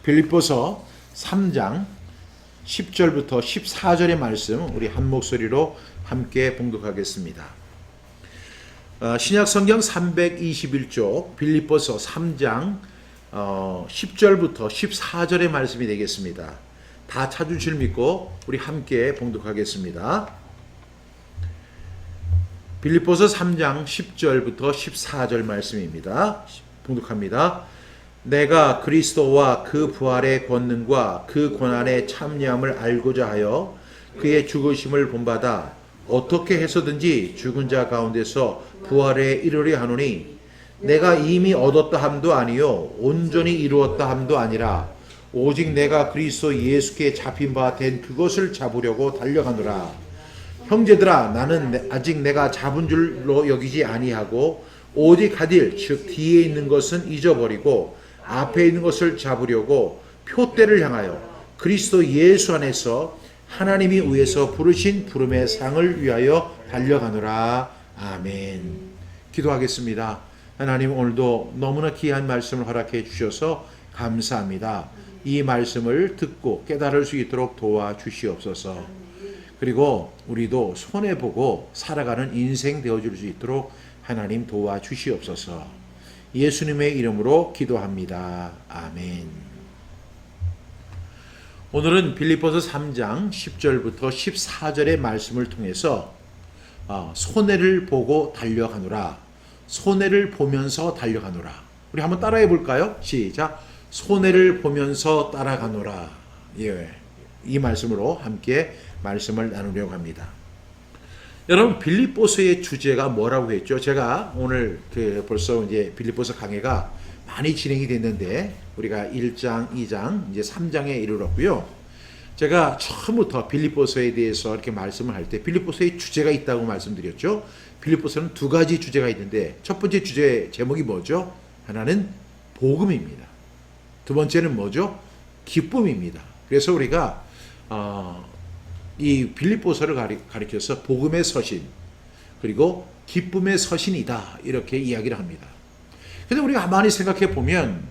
빌립보서 3장 10절부터 14절의 말씀 우리 한 목소리로 함께 봉독하겠습니다. 신약 성경 321쪽 빌립보서 3장 10절부터 14절의 말씀이 되겠습니다. 다 찾으실 줄 믿고 우리 함께 봉독하겠습니다. 빌립보서 3장 10절부터 14절 말씀입니다. 봉독합니다. 내가 그리스도와 그 부활의 권능과 그 고난의 참여함을 알고자 하여 그의 죽으심을 본받아 어떻게 해서든지 죽은 자 가운데서 부활에 이르려 하노니 내가 이미 얻었다 함도 아니요 온전히 이루었다 함도 아니라 오직 내가 그리스도 예수께 잡힌 바 된 그것을 잡으려고 달려가노라. 형제들아, 나는 아직 내가 잡은 줄로 여기지 아니하고 오직 하딜 즉 뒤에 있는 것은 잊어버리고 앞에 있는 것을 잡으려고 표대를 향하여 그리스도 예수 안에서 하나님이 위에서 부르신 부름의 상을 위하여 달려가노라. 아멘. 기도하겠습니다. 하나님, 오늘도 너무나 귀한 말씀을 허락해 주셔서 감사합니다. 이 말씀을 듣고 깨달을 수 있도록 도와주시옵소서. 그리고 우리도 손해보고 살아가는 인생 되어줄 수 있도록 하나님 도와주시옵소서. 예수님의 이름으로 기도합니다. 아멘. 오늘은 빌립보서 3장 10절부터 14절의 말씀을 통해서 손해를 보고 달려가노라. 손해를 보면서 달려가노라. 우리 한번 따라해 볼까요? 시작. 손해를 보면서 따라가노라. 예, 이 말씀으로 함께 말씀을 나누려고 합니다. 여러분, 빌립보서의 주제가 뭐라고 했죠? 제가 오늘 벌써 이제 빌립보서 강해가 많이 진행이 됐는데 우리가 1장, 2장, 이제 3장에 이르렀고요. 제가 처음부터 빌립보서에 대해서 이렇게 말씀을 할 때 빌립보서의 주제가 있다고 말씀드렸죠. 빌립보서는 두 가지 주제가 있는데 첫 번째 주제 제목이 뭐죠? 하나는 복음입니다. 두 번째는 뭐죠? 기쁨입니다. 그래서 우리가 이 빌립보서를 가리켜서 복음의 서신 그리고 기쁨의 서신이다 이렇게 이야기를 합니다. 그런데 우리가 가만히 생각해 보면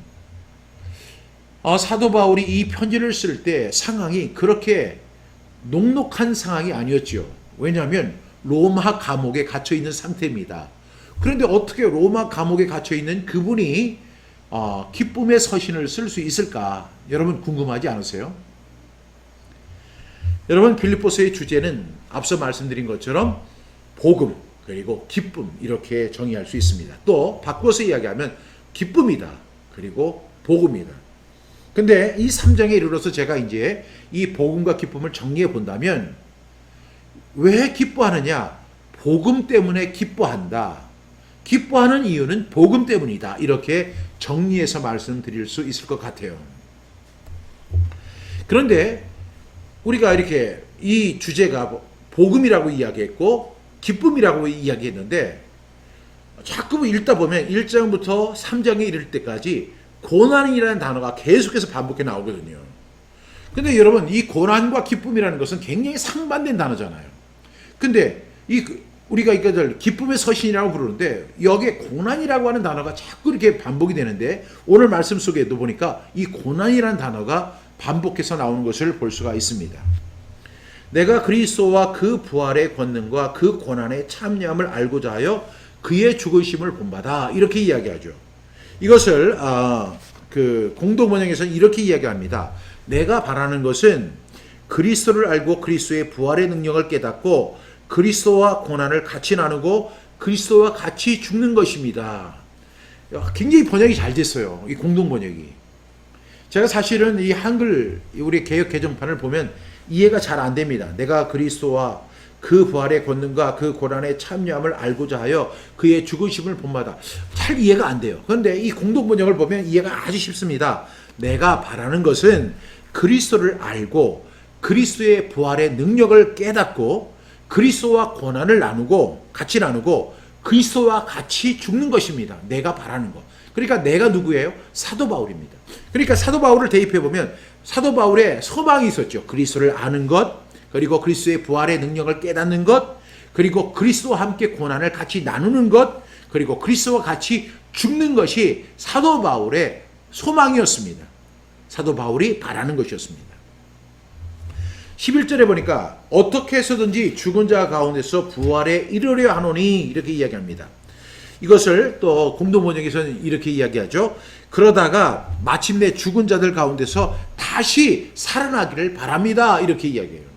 사도 바울이 이 편지를 쓸 때 상황이 그렇게 녹록한 상황이 아니었죠. 왜냐하면 로마 감옥에 갇혀 있는 상태입니다. 그런데 어떻게 로마 감옥에 갇혀 있는 그분이 기쁨의 서신을 쓸 수 있을까? 여러분 궁금하지 않으세요? 여러분, 빌립보서의 주제는 앞서 말씀드린 것처럼 복음 그리고 기쁨 이렇게 정의할 수 있습니다. 또 바꿔서 이야기하면 기쁨이다 그리고 복음이다. 근데 이 3장에 이르러서 제가 이제 이 복음과 기쁨을 정리해 본다면 왜 기뻐하느냐? 복음 때문에 기뻐한다. 기뻐하는 이유는 복음 때문이다. 이렇게 정리해서 말씀드릴 수 있을 것 같아요. 그런데 우리가 이렇게 이 주제가 복음이라고 이야기했고 기쁨이라고 이야기했는데 자꾸 읽다 보면 1장부터 3장에 이를 때까지 고난이라는 단어가 계속해서 반복해 나오거든요. 근데 여러분, 이 고난과 기쁨이라는 것은 굉장히 상반된 단어잖아요. 근데 우리가 이것을 기쁨의 서신이라고 부르는데 여기에 고난이라고 하는 단어가 자꾸 이렇게 반복이 되는데 오늘 말씀 속에도 보니까 이 고난이라는 단어가 반복해서 나오는 것을 볼 수가 있습니다. 내가 그리스도와 그 부활의 권능과 그 고난의 참여함을 알고자 하여 그의 죽으심을 본받아 이렇게 이야기하죠. 이것을 공동번역에서는 이렇게 이야기합니다. 내가 바라는 것은 그리스도를 알고 그리스도의 부활의 능력을 깨닫고 그리스도와 고난을 같이 나누고 그리스도와 같이 죽는 것입니다. 굉장히 번역이 잘 됐어요. 이 공동번역이. 제가 사실은 이 한글 우리 개역 개정판을 보면 이해가 잘 안 됩니다. 내가 그리스도와 그 부활의 권능과 그 고난의 참여함을 알고자 하여 그의 죽으심을 본받아. 잘 이해가 안 돼요. 그런데 이 공동번역을 보면 이해가 아주 쉽습니다. 내가 바라는 것은 그리스도를 알고 그리스도의 부활의 능력을 깨닫고 그리스도와 고난을 같이 나누고 그리스도와 같이 죽는 것입니다. 내가 바라는 것. 그러니까 내가 누구예요? 사도 바울입니다. 그러니까 사도 바울을 대입해 보면 사도 바울의 소망이 있었죠. 그리스도를 아는 것, 그리고 그리스도의 부활의 능력을 깨닫는 것, 그리고 그리스도와 함께 고난을 같이 나누는 것, 그리고 그리스도와 같이 죽는 것이 사도 바울의 소망이었습니다. 사도 바울이 바라는 것이었습니다. 11절에 보니까 어떻게 해서든지 죽은 자 가운데서 부활에 이르려 하노니 이렇게 이야기합니다. 이것을 또 공동번역에서는 이렇게 이야기하죠. 그러다가 마침내 죽은 자들 가운데서 다시 살아나기를 바랍니다. 이렇게 이야기해요.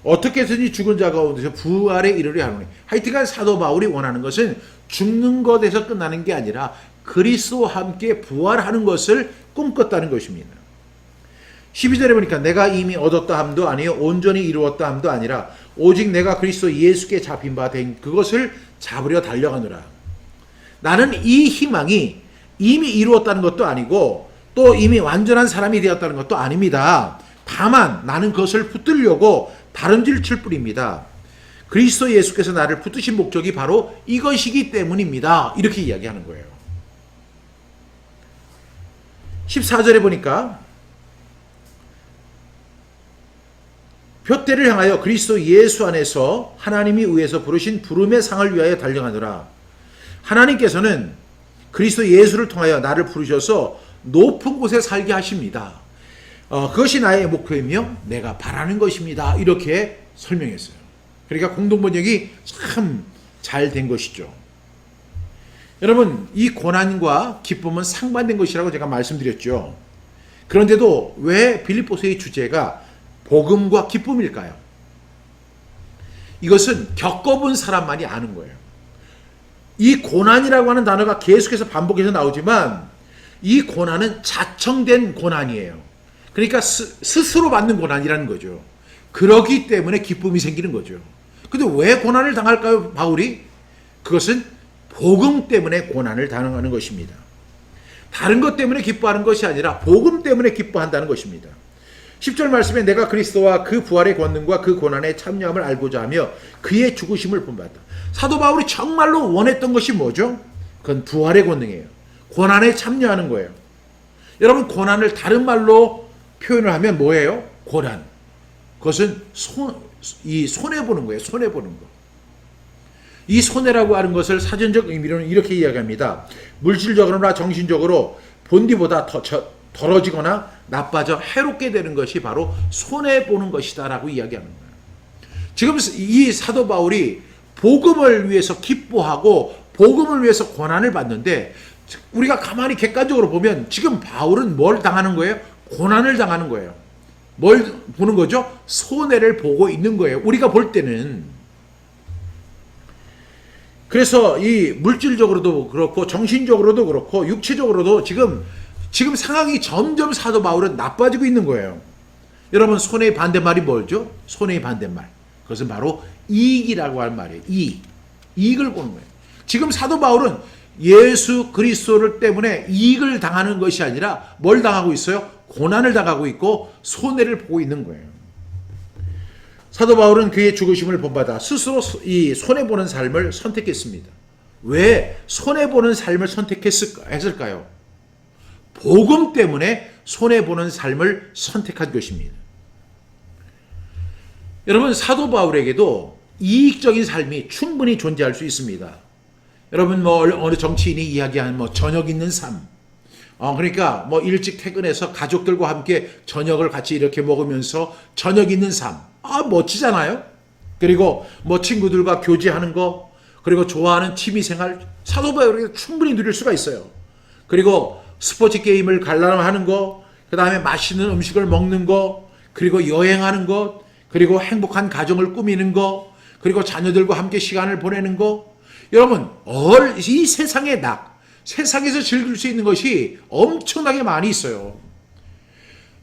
어떻게 해서든지 죽은 자 가운데서 부활에 이르려 하노니. 하여튼간 사도 바울이 원하는 것은 죽는 것에서 끝나는 게 아니라 그리스도와 함께 부활하는 것을 꿈꿨다는 것입니다. 12절에 보니까 내가 이미 얻었다 함도 아니요 온전히 이루었다 함도 아니라 오직 내가 그리스도 예수께 잡힌 바 된 그것을 잡으려 달려가노라. 나는 이 희망이 이미 이루었다는 것도 아니고 또 이미 완전한 사람이 되었다는 것도 아닙니다. 다만 나는 그것을 붙들려고 다름질 칠 뿐입니다. 그리스도 예수께서 나를 붙드신 목적이 바로 이것이기 때문입니다. 이렇게 이야기하는 거예요. 14절에 보니까 표대를 향하여 그리스도 예수 안에서 하나님이 의해서 부르신 부름의 상을 위하여 달려가노라. 하나님께서는 그리스도 예수를 통하여 나를 부르셔서 높은 곳에 살게 하십니다. 그것이 나의 목표이며 내가 바라는 것입니다. 이렇게 설명했어요. 그러니까 공동번역이 참 잘 된 것이죠. 여러분, 이 고난과 기쁨은 상반된 것이라고 제가 말씀드렸죠. 그런데도 왜 빌립보서의 주제가 복음과 기쁨일까요? 이것은 겪어본 사람만이 아는 거예요. 이 고난이라고 하는 단어가 계속해서 반복해서 나오지만 이 고난은 자청된 고난이에요. 그러니까 스스로 받는 고난이라는 거죠. 그러기 때문에 기쁨이 생기는 거죠. 근데 왜 고난을 당할까요, 바울이? 그것은 복음 때문에 고난을 당하는 것입니다. 다른 것 때문에 기뻐하는 것이 아니라 복음 때문에 기뻐한다는 것입니다. 10절 말씀에 내가 그리스도와 그 부활의 권능과 그 고난에 참여함을 알고자 하며 그의 죽으심을 본받았다. 사도 바울이 정말로 원했던 것이 뭐죠? 그건 부활의 권능이에요. 고난에 참여하는 거예요. 여러분, 고난을 다른 말로 표현을 하면 뭐예요? 고난. 그것은 손해보는 거예요. 손해보는 거. 이 손해라고 하는 것을 사전적 의미로는 이렇게 이야기합니다. 물질적으로나 정신적으로 본디보다 덜어지거나 나빠져 해롭게 되는 것이 바로 손해보는 것이다 라고 이야기하는 거예요. 지금 이 사도 바울이 복음을 위해서 기뻐하고 복음을 위해서 고난을 받는데 우리가 가만히 객관적으로 보면 지금 바울은 뭘 당하는 거예요? 고난을 당하는 거예요. 뭘 보는 거죠? 손해를 보고 있는 거예요. 우리가 볼 때는. 그래서 이 물질적으로도 그렇고 정신적으로도 그렇고 육체적으로도 지금 상황이 점점 사도 바울은 나빠지고 있는 거예요. 여러분, 손해의 반대말이 뭐죠? 손해의 반대말. 그것은 바로 이익이라고 하는 말이에요. 이익을 보는 거예요. 지금 사도 바울은 예수 그리스도를 때문에 이익을 당하는 것이 아니라 뭘 당하고 있어요? 고난을 당하고 있고 손해를 보고 있는 거예요. 사도 바울은 그의 죽으심을 본받아 스스로 이 손해보는 삶을 선택했습니다. 왜 손해보는 삶을 선택했을까요? 복음 때문에 손해보는 삶을 선택한 것입니다. 여러분, 사도 바울에게도 이익적인 삶이 충분히 존재할 수 있습니다. 여러분, 어느 정치인이 이야기하는 저녁 있는 삶. 그러니까 일찍 퇴근해서 가족들과 함께 저녁을 같이 이렇게 먹으면서 저녁 있는 삶. 멋지잖아요? 그리고 친구들과 교제하는 거, 그리고 좋아하는 취미생활, 사도 바울에게 충분히 누릴 수가 있어요. 그리고 스포츠 게임을 관람하는 거, 그 다음에 맛있는 음식을 먹는 거, 그리고 여행하는 것, 그리고 행복한 가정을 꾸미는 거, 그리고 자녀들과 함께 시간을 보내는 거. 여러분, 이 세상의 세상에서 즐길 수 있는 것이 엄청나게 많이 있어요.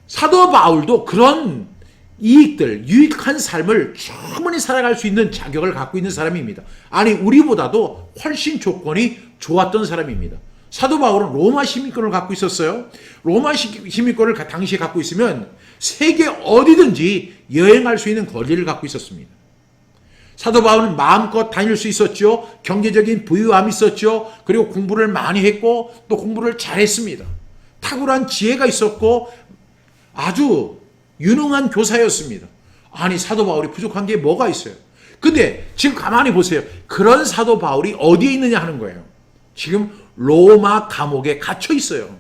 사도 바울도 그런 이익들, 유익한 삶을 충분히 살아갈 수 있는 자격을 갖고 있는 사람입니다. 아니, 우리보다도 훨씬 조건이 좋았던 사람입니다. 사도 바울은 로마 시민권을 갖고 있었어요. 로마 시민권을 당시에 갖고 있으면 세계 어디든지 여행할 수 있는 권리를 갖고 있었습니다. 사도 바울은 마음껏 다닐 수 있었죠. 경제적인 부유함이 있었죠. 그리고 공부를 많이 했고 또 공부를 잘했습니다. 탁월한 지혜가 있었고 아주 유능한 교사였습니다. 아니, 사도 바울이 부족한 게 뭐가 있어요? 근데 지금 가만히 보세요. 그런 사도 바울이 어디에 있느냐 하는 거예요. 지금 로마 감옥에 갇혀 있어요.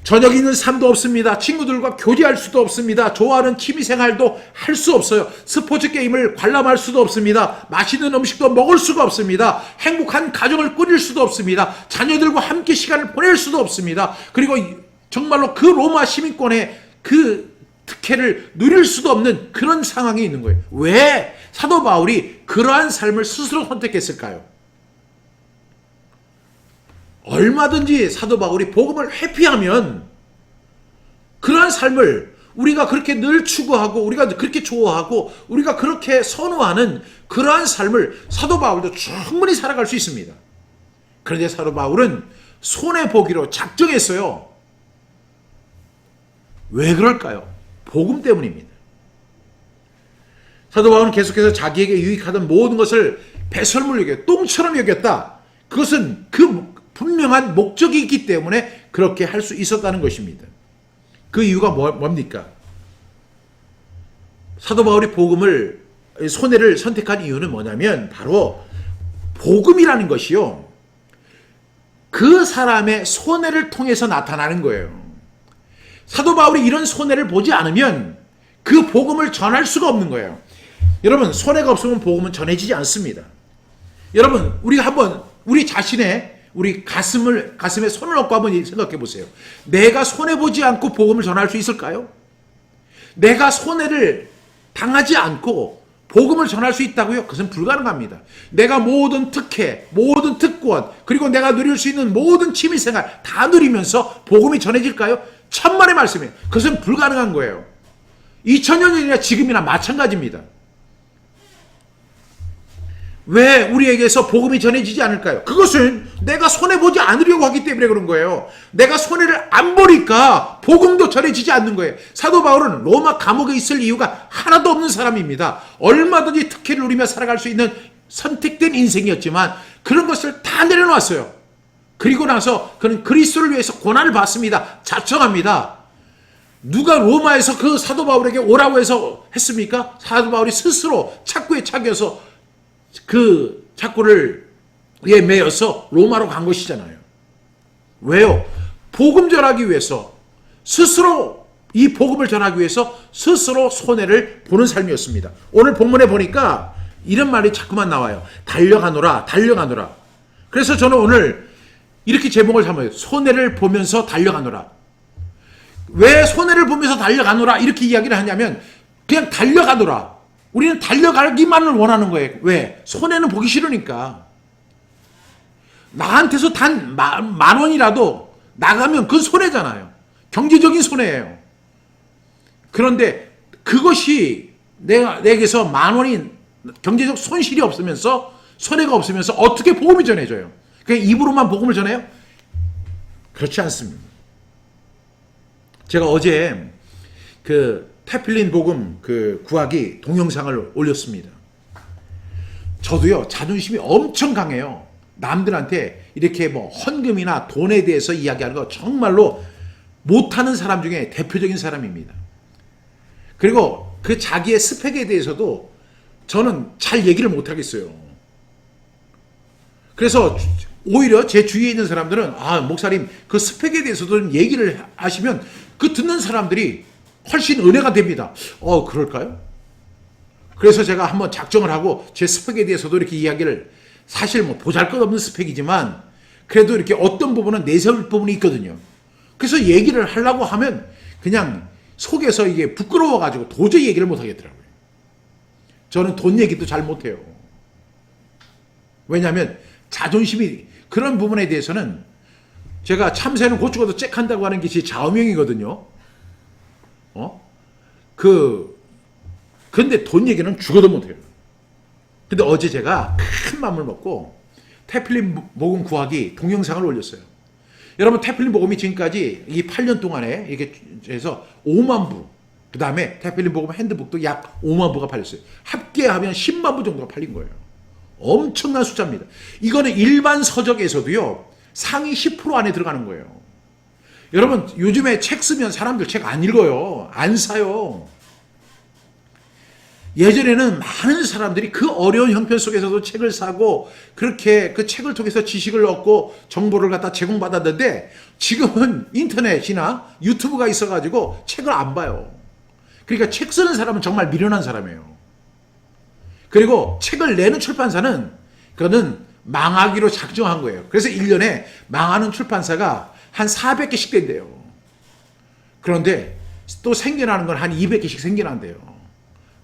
저녁 있는 삶도 없습니다. 친구들과 교제할 수도 없습니다. 좋아하는 취미생활도 할 수 없어요. 스포츠 게임을 관람할 수도 없습니다. 맛있는 음식도 먹을 수가 없습니다. 행복한 가정을 꾸릴 수도 없습니다. 자녀들과 함께 시간을 보낼 수도 없습니다. 그리고 정말로 그 로마 시민권의 그 특혜를 누릴 수도 없는 그런 상황이 있는 거예요. 왜 사도 바울이 그러한 삶을 스스로 선택했을까요? 얼마든지 사도 바울이 복음을 회피하면 그러한 삶을 우리가 그렇게 늘 추구하고 우리가 그렇게 좋아하고 우리가 그렇게 선호하는 그러한 삶을 사도 바울도 충분히 살아갈 수 있습니다. 그런데 사도 바울은 손해보기로 작정했어요. 왜 그럴까요? 복음 때문입니다. 사도 바울은 계속해서 자기에게 유익하던 모든 것을 배설물 여겨 똥처럼 여겼다. 그것은 그 분명한 목적이 있기 때문에 그렇게 할 수 있었다는 것입니다. 그 이유가 뭡니까? 사도 바울이 복음을 손해를 선택한 이유는 뭐냐면 바로 복음이라는 것이요. 그 사람의 손해를 통해서 나타나는 거예요. 사도 바울이 이런 손해를 보지 않으면 그 복음을 전할 수가 없는 거예요. 여러분, 손해가 없으면 복음은 전해지지 않습니다. 여러분, 우리가 한번 우리 자신의 우리 가슴에 손을 얹고 한번 생각해 보세요. 내가 손해보지 않고 복음을 전할 수 있을까요? 내가 손해를 당하지 않고 복음을 전할 수 있다고요? 그것은 불가능합니다. 내가 모든 특혜, 모든 특권, 그리고 내가 누릴 수 있는 모든 취미생활 다 누리면서 복음이 전해질까요? 천만의 말씀이에요. 그것은 불가능한 거예요. 2000년 전이나 지금이나 마찬가지입니다. 왜 우리에게서 복음이 전해지지 않을까요? 그것은 내가 손해보지 않으려고 하기 때문에 그런 거예요. 내가 손해를 안 보니까 복음도 전해지지 않는 거예요. 사도 바울은 로마 감옥에 있을 이유가 하나도 없는 사람입니다. 얼마든지 특혜를 누리며 살아갈 수 있는 선택된 인생이었지만 그런 것을 다 내려놨어요. 그리고 나서 그는 그리스도를 위해서 고난을 받습니다. 자청합니다. 누가 로마에서 그 사도 바울에게 오라고 해서 했습니까? 사도 바울이 스스로 착고에 착여서 그 착고를 매여서 로마로 간 것이잖아요. 왜요? 복음 전하기 위해서 스스로 이 복음을 전하기 위해서 스스로 손해를 보는 삶이었습니다. 오늘 본문에 보니까 이런 말이 자꾸만 나와요. 달려가노라, 달려가노라. 그래서 저는 오늘 이렇게 제목을 삼아요. 손해를 보면서 달려가노라. 왜 손해를 보면서 달려가노라 이렇게 이야기를 하냐면 그냥 달려가노라. 우리는 달려가기만을 원하는 거예요. 왜? 손해는 보기 싫으니까. 나한테서 단 만 원이라도 나가면 그건 손해잖아요. 경제적인 손해예요. 그런데 그것이 내게서 만 원이 경제적 손실이 없으면서 손해가 없으면서 어떻게 복음이 전해져요? 그냥 입으로만 복음을 전해요? 그렇지 않습니다. 제가 어제 그 태필린 복음 그 구하기 동영상을 올렸습니다. 저도요, 자존심이 엄청 강해요. 남들한테 이렇게 뭐 헌금이나 돈에 대해서 이야기하는 거 정말로 못하는 사람 중에 대표적인 사람입니다. 그리고 그 자기의 스펙에 대해서도 저는 잘 얘기를 못하겠어요. 그래서 오히려 제 주위에 있는 사람들은 목사님 그 스펙에 대해서도 좀 얘기를 하시면 그 듣는 사람들이 훨씬 은혜가 됩니다. 그럴까요? 그래서 제가 한번 작정을 하고 제 스펙에 대해서도 이렇게 이야기를, 사실 뭐 보잘것없는 스펙이지만 그래도 이렇게 어떤 부분은 내세울 부분이 있거든요. 그래서 얘기를 하려고 하면 그냥 속에서 이게 부끄러워가지고 도저히 얘기를 못 하겠더라고요. 저는 돈 얘기도 잘 못해요. 왜냐하면 자존심이, 그런 부분에 대해서는 제가 참새는 고추가도 잭한다고 하는 게 제 좌우명이거든요. 근데 돈 얘기는 죽어도 못해요. 근데 어제 제가 큰 마음을 먹고 태필린 복음 구하기 동영상을 올렸어요. 여러분, 태필린 복음이 지금까지 이 8년 동안에 이렇게 해서 5만 부, 그 다음에 태필린 복음 핸드북도 약 5만 부가 팔렸어요. 합계하면 10만 부 정도가 팔린 거예요. 엄청난 숫자입니다. 이거는 일반 서적에서도요, 상위 10% 안에 들어가는 거예요. 여러분, 요즘에 책 쓰면 사람들 책 안 읽어요. 안 사요. 예전에는 많은 사람들이 그 어려운 형편 속에서도 책을 사고 그렇게 그 책을 통해서 지식을 얻고 정보를 갖다 제공받았는데 지금은 인터넷이나 유튜브가 있어가지고 책을 안 봐요. 그러니까 책 쓰는 사람은 정말 미련한 사람이에요. 그리고 책을 내는 출판사는 그거는 망하기로 작정한 거예요. 그래서 1년에 망하는 출판사가 한 400개씩 된대요. 그런데 또 생겨나는 건 한 200개씩 생겨난대요.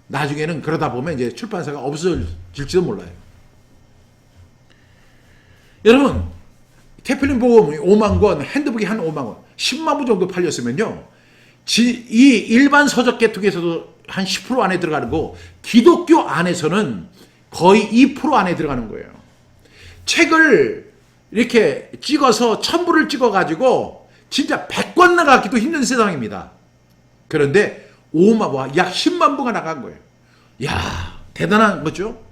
나중에는 그러다 보면 이제 출판사가 없어질지도 몰라요. 여러분, 태필린 복음 5만 권, 핸드북이 한 5만 권, 10만 부 정도 팔렸으면요. 이 일반 서적 계통에서도 한 10% 안에 들어가는 거, 기독교 안에서는 거의 2% 안에 들어가는 거예요. 책을 이렇게 찍어서 1000부를 찍어가지고 진짜 100권 나가기도 힘든 세상입니다. 그런데 5만 부, 약 10만 부가 나간 거예요. 야, 대단한 거죠?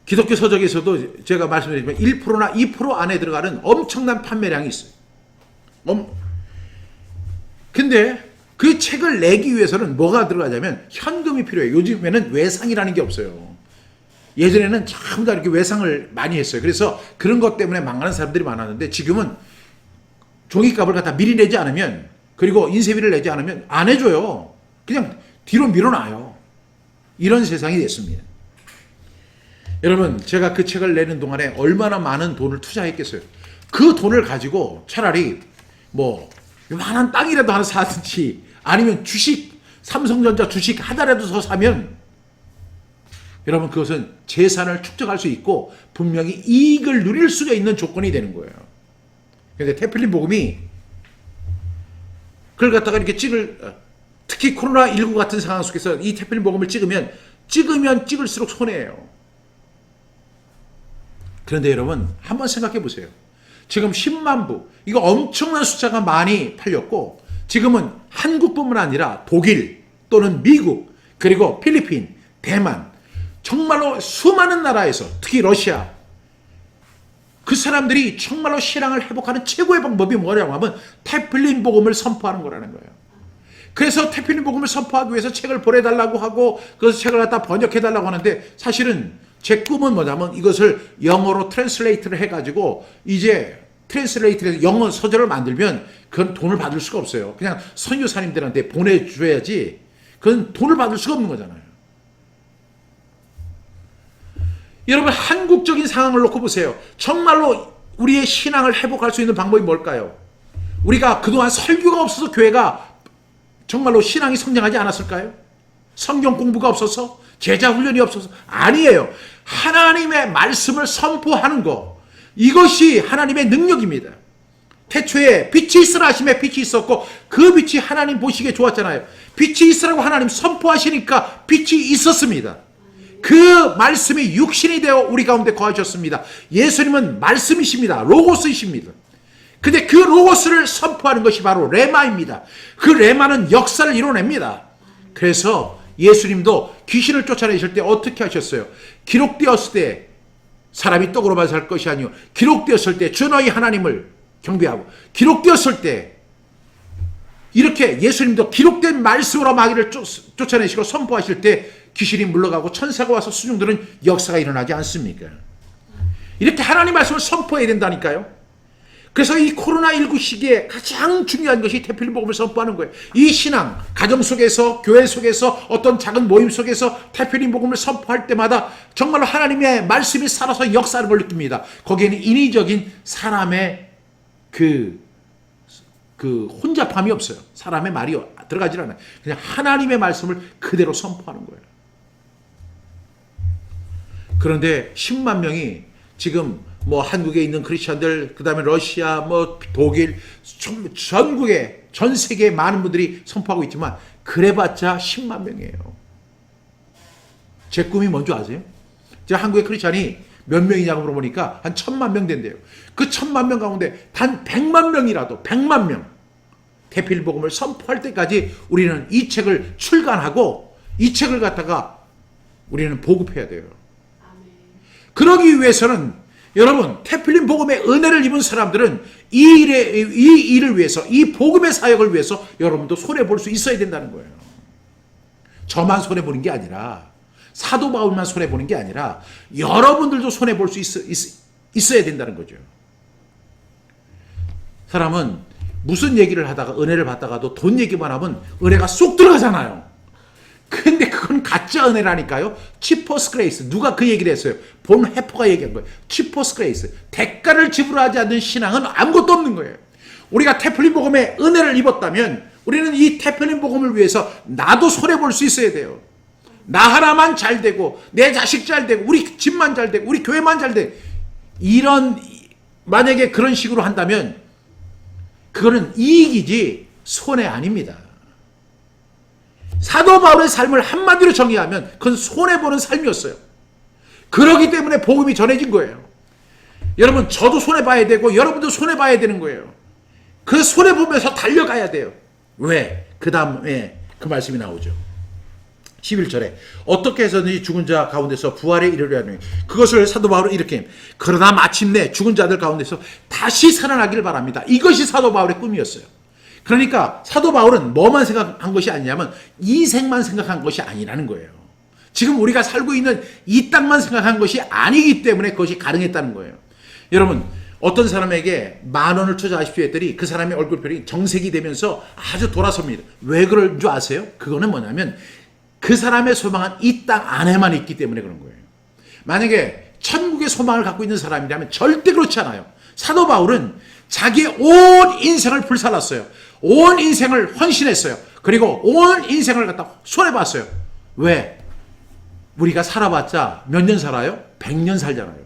기독교 서적에서도 제가 말씀드리지만 1%나 2% 안에 들어가는 엄청난 판매량이 있어요. 근데 그 책을 내기 위해서는 뭐가 들어가냐면 현금이 필요해요. 요즘에는 외상이라는 게 없어요. 예전에는 전부 다 이렇게 외상을 많이 했어요. 그래서 그런 것 때문에 망하는 사람들이 많았는데 지금은 종이값을 갖다 미리 내지 않으면, 그리고 인쇄비를 내지 않으면 안 해줘요. 그냥 뒤로 밀어놔요. 이런 세상이 됐습니다. 여러분, 제가 그 책을 내는 동안에 얼마나 많은 돈을 투자했겠어요. 그 돈을 가지고 차라리 뭐 요만한 땅이라도 하나 사든지, 아니면 주식, 삼성전자 주식 하나라도 더 사면 여러분 그것은 재산을 축적할 수 있고 분명히 이익을 누릴 수가 있는 조건이 되는 거예요. 그런데 태필린 복음이 그걸 갖다가 이렇게 특히 코로나19 같은 상황 속에서 이 태필린 복음을 찍으면 찍을수록 손해예요. 그런데 여러분 한번 생각해 보세요. 지금 10만 부, 이거 엄청난 숫자가 많이 팔렸고, 지금은 한국뿐만 아니라 독일 또는 미국, 그리고 필리핀, 대만, 정말로 수많은 나라에서, 특히 러시아, 그 사람들이 정말로 신앙을 회복하는 최고의 방법이 뭐냐고 하면 태필린 복음을 선포하는 거라는 거예요. 그래서 태필린 복음을 선포하기 위해서 책을 보내달라고 하고, 그래서 책을 갖다 번역해달라고 하는데, 사실은 제 꿈은 뭐냐면 이것을 영어로 트랜슬레이트를 해가지고 이제 트랜슬레이트해서 영어 서적을 만들면 그건 돈을 받을 수가 없어요. 그냥 선교사님들한테 보내줘야지 그건 돈을 받을 수가 없는 거잖아요. 여러분, 한국적인 상황을 놓고 보세요. 정말로 우리의 신앙을 회복할 수 있는 방법이 뭘까요? 우리가 그동안 설교가 없어서 교회가 정말로 신앙이 성장하지 않았을까요? 성경 공부가 없어서? 제자 훈련이 없어서? 아니에요. 하나님의 말씀을 선포하는 것, 이것이 하나님의 능력입니다. 태초에 빛이 있으라 하심에 빛이 있었고 그 빛이 하나님 보시기에 좋았잖아요. 빛이 있으라고 하나님 선포하시니까 빛이 있었습니다. 그 말씀이 육신이 되어 우리 가운데 거하셨습니다. 예수님은 말씀이십니다. 로고스이십니다. 근데 그 로고스를 선포하는 것이 바로 레마입니다. 그 레마는 역사를 이뤄냅니다. 그래서 예수님도 귀신을 쫓아내실 때 어떻게 하셨어요? 기록되었을 때 사람이 떡으로만 살 것이 아니요, 기록되었을 때 주 너희 하나님을 경배하고, 기록되었을 때 이렇게 예수님도 기록된 말씀으로 마귀를 쫓아내시고 선포하실 때 귀신이 물러가고 천사가 와서 수중들은 역사가 일어나지 않습니까? 이렇게 하나님 말씀을 선포해야 된다니까요. 그래서 이 코로나19 시기에 가장 중요한 것이 태필린 복음을 선포하는 거예요. 이 신앙, 가정 속에서, 교회 속에서, 어떤 작은 모임 속에서 태필린 복음을 선포할 때마다 정말로 하나님의 말씀이 살아서 역사하는 걸 느낍니다. 거기에는 인위적인 사람의 그 혼잡함이 없어요. 사람의 말이 들어가질 않아요. 그냥 하나님의 말씀을 그대로 선포하는 거예요. 그런데 10만 명이 지금 뭐 한국에 있는 크리스천들, 그 다음에 러시아, 뭐 독일, 전국에, 전 세계에 많은 분들이 선포하고 있지만 그래봤자 10만 명이에요. 제 꿈이 뭔지 아세요? 제가 한국의 크리스천이 몇 명이냐고 물어보니까 한 1000만 명 된대요. 그 1000만 명 가운데 단 100만 명이라도, 100만 명 태필린 복음을 선포할 때까지 우리는 이 책을 출간하고 이 책을 갖다가 우리는 보급해야 돼요. 그러기 위해서는 여러분, 태필린 복음의 은혜를 입은 사람들은 이 일을 위해서, 이 복음의 사역을 위해서 여러분도 손해볼 수 있어야 된다는 거예요. 저만 손해보는 게 아니라 사도 바울만 손해보는 게 아니라 여러분들도 손해볼 수 있어야 된다는 거죠. 사람은 무슨 얘기를 하다가 은혜를 받다가도 돈 얘기만 하면 은혜가 쏙 들어가잖아요. 근데 그건 가짜 은혜라니까요. 치퍼스 그레이스. 누가 그 얘기를 했어요? 본 해퍼가 얘기한 거예요. 치퍼스 그레이스. 대가를 지불하지 않는 신앙은 아무것도 없는 거예요. 우리가 태플린 복음에 은혜를 입었다면 우리는 이 태플린 복음을 위해서 나도 손해볼 수 있어야 돼요. 나 하나만 잘 되고 내 자식 잘 되고 우리 집만 잘 되고 우리 교회만 잘 되고 만약에 그런 식으로 한다면 그거는 이익이지 손해 아닙니다. 사도 바울의 삶을 한마디로 정의하면 그건 손해보는 삶이었어요. 그렇기 때문에 복음이 전해진 거예요. 여러분 저도 손해봐야 되고 여러분도 손해봐야 되는 거예요. 그 손해보면서 달려가야 돼요. 왜? 그 다음에 그 말씀이 나오죠. 11절에 어떻게 해서든지 죽은 자 가운데서 부활에 이르려 하느니 그것을 사도 바울은 이렇게 그러나 마침내 죽은 자들 가운데서 다시 살아나기를 바랍니다. 이것이 사도 바울의 꿈이었어요. 그러니까 사도 바울은 뭐만 생각한 것이 아니냐면 이생만 생각한 것이 아니라는 거예요. 지금 우리가 살고 있는 이 땅만 생각한 것이 아니기 때문에 그것이 가능했다는 거예요. 여러분 어떤 사람에게 10,000원을 투자하십시오 했더니 그 사람의 얼굴별이 정색이 되면서 아주 돌아섭니다. 왜 그럴 줄 아세요? 그거는 뭐냐면 그 사람의 소망은 이 땅 안에만 있기 때문에 그런 거예요. 만약에 천국의 소망을 갖고 있는 사람이라면 절대 그렇지 않아요. 사도 바울은 자기의 온 인생을 불살랐어요. 온 인생을 헌신했어요. 그리고 온 인생을 갖다 손해봤어요. 왜? 우리가 살아봤자 몇 년 살아요? 100년 살잖아요.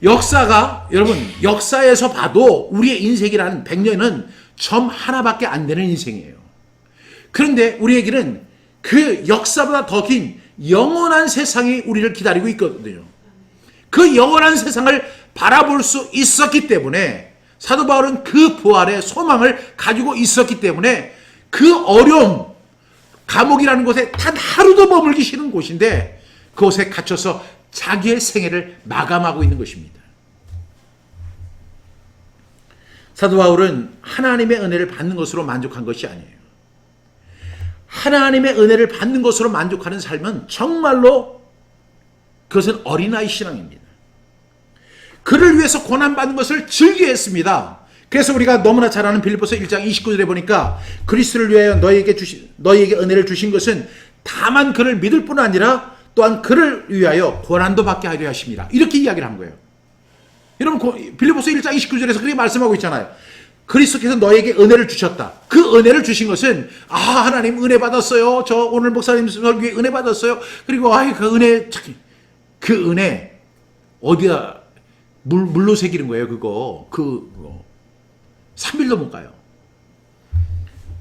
역사가 여러분 역사에서 봐도 우리의 인생이라는 100년은 점 하나밖에 안 되는 인생이에요. 그런데 우리에게는 그 역사보다 더 긴 영원한 세상이 우리를 기다리고 있거든요. 그 영원한 세상을 바라볼 수 있었기 때문에 사도 바울은 그 부활의 소망을 가지고 있었기 때문에 그 어려움, 감옥이라는 곳에 단 하루도 머물기 싫은 곳인데 그곳에 갇혀서 자기의 생애를 마감하고 있는 것입니다. 사도 바울은 하나님의 은혜를 받는 것으로 만족한 것이 아니에요. 하나님의 은혜를 받는 것으로 만족하는 삶은 정말로 그것은 어린아이 신앙입니다. 그를 위해서 고난받는 것을 즐겨했습니다. 그래서 우리가 너무나 잘 아는 빌립보서 1장 29절에 보니까 그리스도를 위하여 너희에게 은혜를 주신 것은 다만 그를 믿을 뿐 아니라 또한 그를 위하여 고난도 받게 하려 하십니다. 이렇게 이야기를 한 거예요. 여러분 빌립보서 1장 29절에서 그렇게 말씀하고 있잖아요. 그리스도께서 너에게 은혜를 주셨다. 그 은혜를 주신 것은 하나님 은혜 받았어요. 저 오늘 목사님 설교에 은혜 받았어요. 그리고 그 은혜 어디다 물로 새기는 거예요. 그거 3일도 못 가요.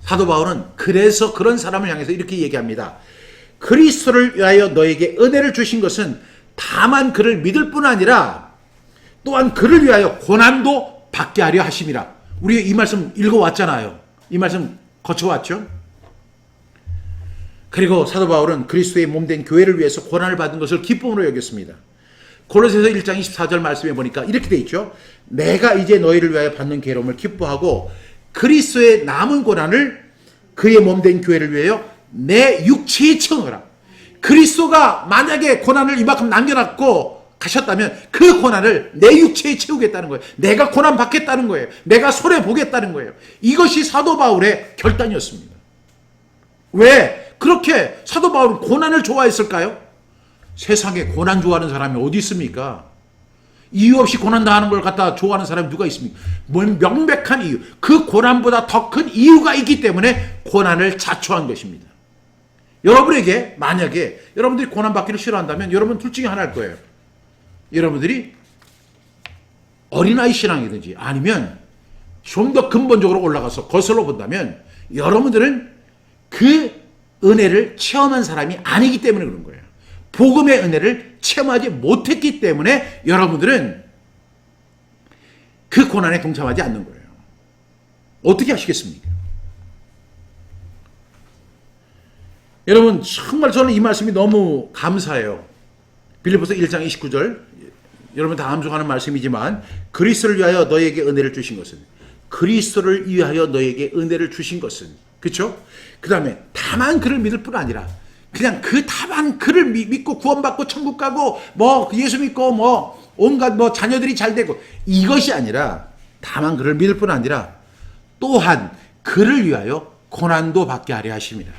사도 바울은 그래서 그런 사람을 향해서 이렇게 얘기합니다. 그리스도를 위하여 너에게 은혜를 주신 것은 다만 그를 믿을 뿐 아니라 또한 그를 위하여 고난도 받게 하려 하심이라. 우리가 이 말씀 읽어왔잖아요. 이 말씀 거쳐왔죠. 그리고 사도 바울은 그리스도의 몸된 교회를 위해서 고난을 받은 것을 기쁨으로 여겼습니다. 고로새서 1장 24절 말씀에 보니까 이렇게 돼 있죠. 내가 이제 너희를 위하여 받는 괴로움을 기뻐하고 그리스도의 남은 고난을 그의 몸된 교회를 위하여 내 육체에 채우라. 그리스도가 만약에 고난을 이만큼 남겨놨고 가셨다면 그 고난을 내 육체에 채우겠다는 거예요. 내가 고난 받겠다는 거예요. 내가 손해보겠다는 거예요. 이것이 사도 바울의 결단이었습니다. 왜 그렇게 사도 바울은 고난을 좋아했을까요? 세상에 고난 좋아하는 사람이 어디 있습니까? 이유 없이 고난 당하는 걸 갖다 좋아하는 사람이 누가 있습니까? 명백한 이유, 그 고난보다 더 큰 이유가 있기 때문에 고난을 자초한 것입니다. 여러분에게 만약에 여러분들이 고난 받기를 싫어한다면 여러분 둘 중에 하나일 거예요. 여러분들이 어린아이 신앙이든지 아니면 좀 더 근본적으로 올라가서 거슬러 본다면 여러분들은 그 은혜를 체험한 사람이 아니기 때문에 그런 거예요. 복음의 은혜를 체험하지 못했기 때문에 여러분들은 그 고난에 동참하지 않는 거예요. 어떻게 하시겠습니까? 여러분 정말 저는 이 말씀이 너무 감사해요. 빌립보서 1장 29절 여러분 다 암송하는 말씀이지만 그리스도를 위하여 너에게 은혜를 주신 것은 그리스도를 위하여 너에게 은혜를 주신 것은 그렇죠? 그 다음에 다만 그를 믿을 뿐 아니라 그냥 다만 그를 믿고 구원받고 천국 가고 뭐 예수 믿고 뭐 온갖 뭐 자녀들이 잘 되고 이것이 아니라 다만 그를 믿을 뿐 아니라 또한 그를 위하여 고난도 받게 하려 하십니다.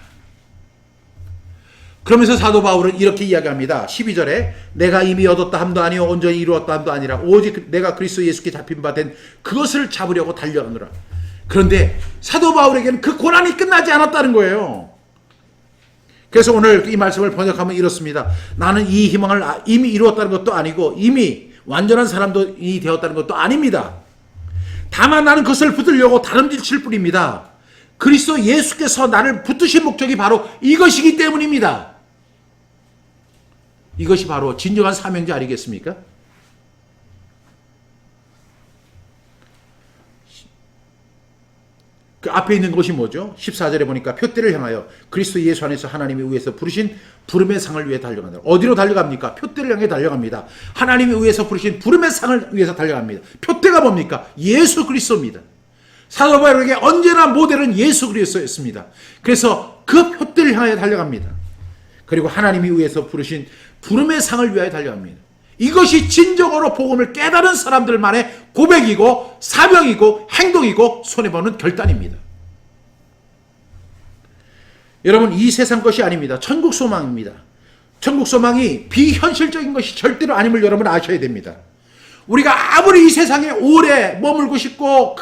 그러면서 사도 바울은 이렇게 이야기합니다. 12절에 내가 이미 얻었다 함도 아니요 온전히 이루었다 함도 아니라 오직 내가 그리스도 예수께 잡힌 바 된 그것을 잡으려고 달려가노라. 그런데 사도 바울에게는 그 고난이 끝나지 않았다는 거예요. 그래서 오늘 이 말씀을 번역하면 이렇습니다. 나는 이 희망을 이미 이루었다는 것도 아니고 이미 완전한 사람도 되었다는 것도 아닙니다. 다만 나는 그것을 붙들려고 다름질 뿐입니다. 그리스도 예수께서 나를 붙드신 목적이 바로 이것이기 때문입니다. 이것이 바로 진정한 사명자 아니겠습니까? 그 앞에 있는 것이 뭐죠? 14절에 보니까 표대를 향하여 그리스도 예수 안에서 하나님이 위에서 부르신 부름의 상을 위해 달려간다. 어디로 달려갑니까? 표대를 향해 달려갑니다. 하나님이 위에서 부르신 부름의 상을 위해서 달려갑니다. 표대가 뭡니까? 예수 그리스도입니다. 사도 바울에게 언제나 모델은 예수 그리스도였습니다. 그래서 그 표대를 향하여 달려갑니다. 그리고 하나님이 위에서 부르신 부름의 상을 위하여 달려갑니다. 이것이 진정으로 복음을 깨달은 사람들만의 고백이고 사명이고 행동이고 손해보는 결단입니다. 여러분, 이 세상 것이 아닙니다. 천국 소망입니다. 천국 소망이 비현실적인 것이 절대로 아님을 여러분 아셔야 됩니다. 우리가 아무리 이 세상에 오래 머물고 싶고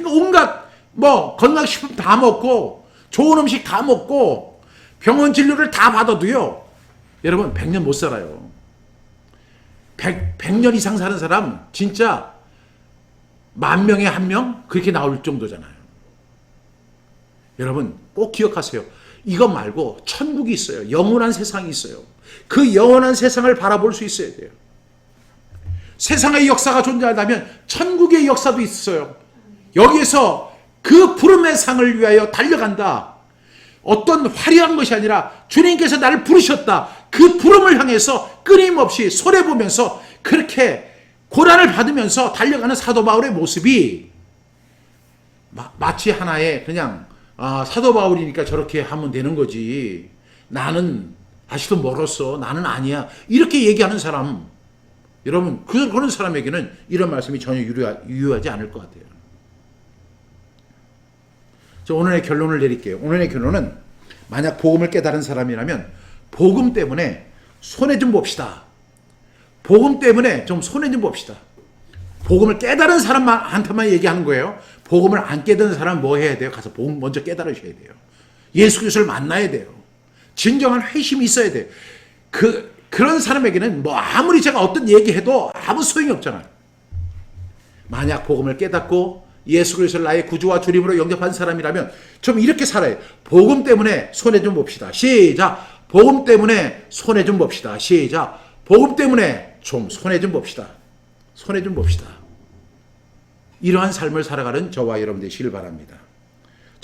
온갖 건강식품 다 먹고 좋은 음식 다 먹고 병원 진료를 다 받아도요, 여러분 100년 못 살아요. 100년 이상 사는 사람 진짜 10,000명에 1명 그렇게 나올 정도잖아요. 여러분 꼭 기억하세요. 이것 말고 천국이 있어요. 영원한 세상이 있어요. 그 영원한 세상을 바라볼 수 있어야 돼요. 세상의 역사가 존재한다면 천국의 역사도 있어요. 여기에서 그 부름의 상을 위하여 달려간다. 어떤 화려한 것이 아니라 주님께서 나를 부르셨다. 그 부름을 향해서 끊임없이 손해보면서 그렇게 고난을 받으면서 달려가는 사도 바울의 모습이 마치 하나의 그냥 사도 바울이니까 저렇게 하면 되는 거지. 나는 아직도 멀었어. 나는 아니야. 이렇게 얘기하는 사람, 여러분 그런 사람에게는 이런 말씀이 전혀 유효하지 않을 것 같아요. 오늘의 결론을 내릴게요. 오늘의 결론은 만약 복음을 깨달은 사람이라면 복음 때문에 손해 좀 봅시다. 복음 때문에 좀 손해 좀 봅시다. 복음을 깨달은 사람한테만 얘기하는 거예요. 복음을 안 깨달은 사람은 뭐 해야 돼요? 가서 복음 먼저 깨달으셔야 돼요. 예수 그리스도를 만나야 돼요. 진정한 회심이 있어야 돼요. 그런 사람에게는 아무리 제가 어떤 얘기해도 아무 소용이 없잖아요. 만약 복음을 깨닫고 예수 그리스도를 나의 구주와 주님으로 영접한 사람이라면 좀 이렇게 살아요. 복음 때문에 손해 좀 봅시다. 시작. 복음 때문에 손해 좀 봅시다. 시작. 복음 때문에 좀 손해 좀 봅시다. 손해 좀 봅시다. 이러한 삶을 살아가는 저와 여러분 되시길 바랍니다.